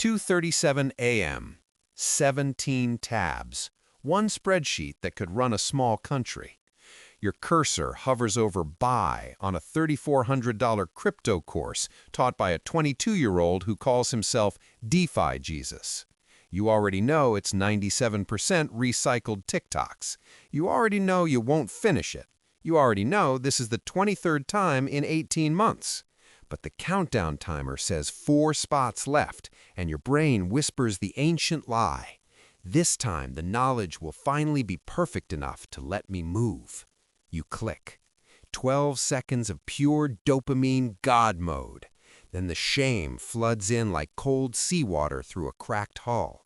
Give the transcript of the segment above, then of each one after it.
2:37 a.m. 17 tabs. One spreadsheet that could run a small country. Your cursor hovers over buy on a $3,400 crypto course taught by a 22-year-old who calls himself DeFi Jesus. You already know it's 97% recycled TikToks. You already know you won't finish it. You already know this is the 23rd time in 18 months. But the countdown timer says 4 spots left, and your brain whispers the ancient lie. This time, the knowledge will finally be perfect enough to let me move. You click. 12 seconds of pure dopamine God mode. Then the shame floods in like cold seawater through a cracked hull.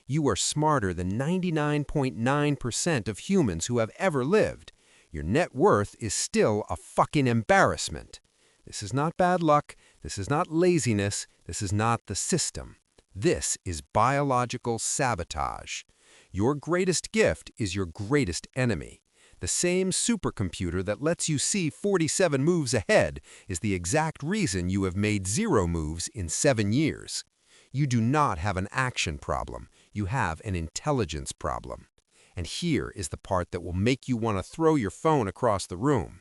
You are smarter than 99.9% of humans who have ever lived. Your net worth is still a fucking embarrassment. This is not bad luck. This is not laziness. This is not the system. This is biological sabotage. Your greatest gift is your greatest enemy. The same supercomputer that lets you see 47 moves ahead is the exact reason you have made 0 moves in 7 years. You do not have an action problem. You have an intelligence problem. And here is the part that will make you want to throw your phone across the room.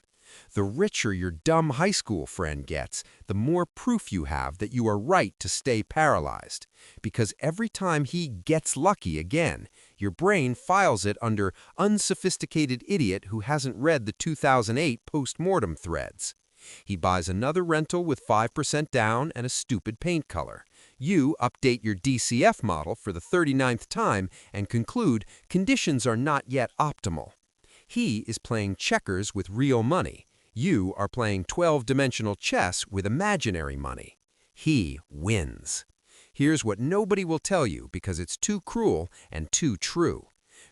The richer your dumb high school friend gets, the more proof you have that you are right to stay paralyzed. Because every time he gets lucky again, your brain files it under unsophisticated idiot who hasn't read the 2008 post-mortem threads. He buys another rental with 5% down and a stupid paint color. You update your DCF model for the 39th time and conclude conditions are not yet optimal. He is playing checkers with real money. You are playing 12-dimensional chess with imaginary money. He wins. Here's what nobody will tell you because it's too cruel and too true.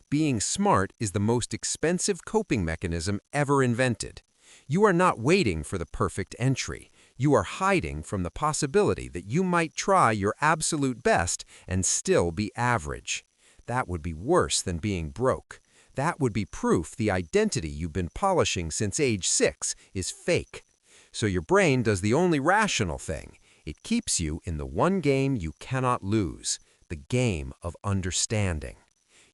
Being smart is the most expensive coping mechanism ever invented. You are not waiting for the perfect entry. You are hiding from the possibility that you might try your absolute best and still be average. That would be worse than being broke. That would be proof the identity you've been polishing since age 6 is fake. So your brain does the only rational thing. It keeps you in the one game you cannot lose, the game of understanding.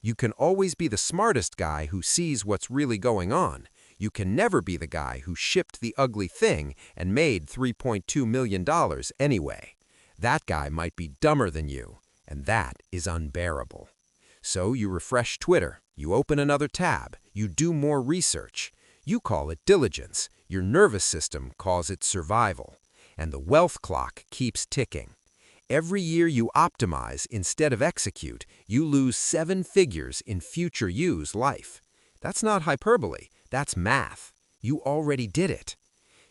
You can always be the smartest guy who sees what's really going on. You can never be the guy who shipped the ugly thing and made $3.2 million anyway. That guy might be dumber than you, and that is unbearable. So you refresh Twitter, you open another tab, you do more research. You call it diligence, your nervous system calls it survival. And the wealth clock keeps ticking. Every year you optimize instead of execute, you lose 7 figures in future you's life. That's not hyperbole, that's math. You already did it.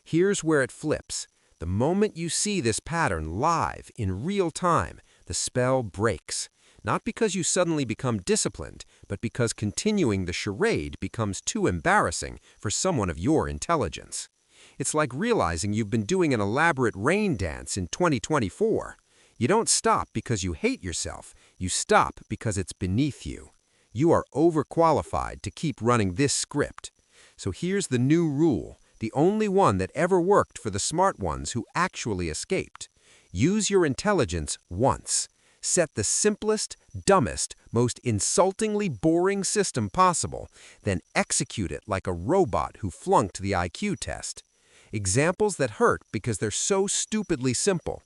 Here's where it flips. The moment you see this pattern live, in real time, the spell breaks. Not because you suddenly become disciplined, but because continuing the charade becomes too embarrassing for someone of your intelligence. It's like realizing you've been doing an elaborate rain dance in 2024. You don't stop because you hate yourself. You stop because it's beneath you. You are overqualified to keep running this script. So here's the new rule, the only one that ever worked for the smart ones who actually escaped. Use your intelligence once. Set the simplest, dumbest, most insultingly boring system possible, then execute it like a robot who flunked the IQ test. Examples that hurt because they're so stupidly simple.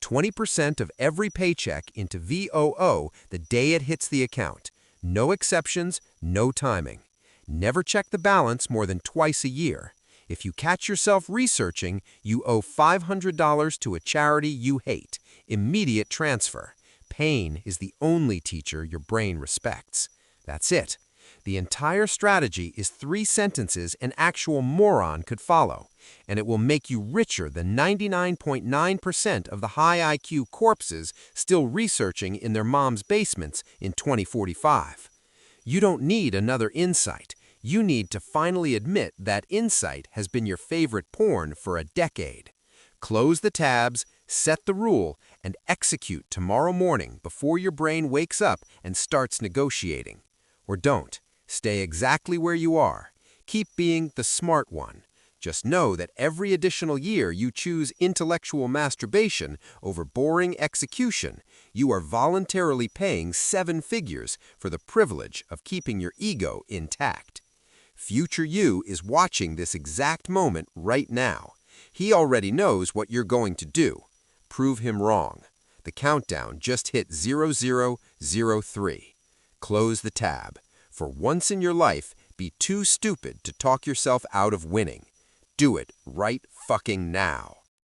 20% of every paycheck into VOO the day it hits the account. No exceptions, no timing. Never check the balance more than twice a year. If you catch yourself researching, you owe $500 to a charity you hate. Immediate transfer. Pain is the only teacher your brain respects. That's it. The entire strategy is 3 sentences an actual moron could follow, and it will make you richer than 99.9% of the high IQ corpses still researching in their mom's basements in 2045. You don't need another insight. You need to finally admit that insight has been your favorite porn for a decade. Close the tabs, set the rule, and execute tomorrow morning before your brain wakes up and starts negotiating. Or don't. Stay exactly where you are. Keep being the smart one. Just know that every additional year you choose intellectual masturbation over boring execution, you are voluntarily paying 7 figures for the privilege of keeping your ego intact. Future you is watching this exact moment right now. He already knows what you're going to do. Prove him wrong. The countdown just hit 0003. Close the tab. For once in your life, be too stupid to talk yourself out of winning. Do it right fucking now.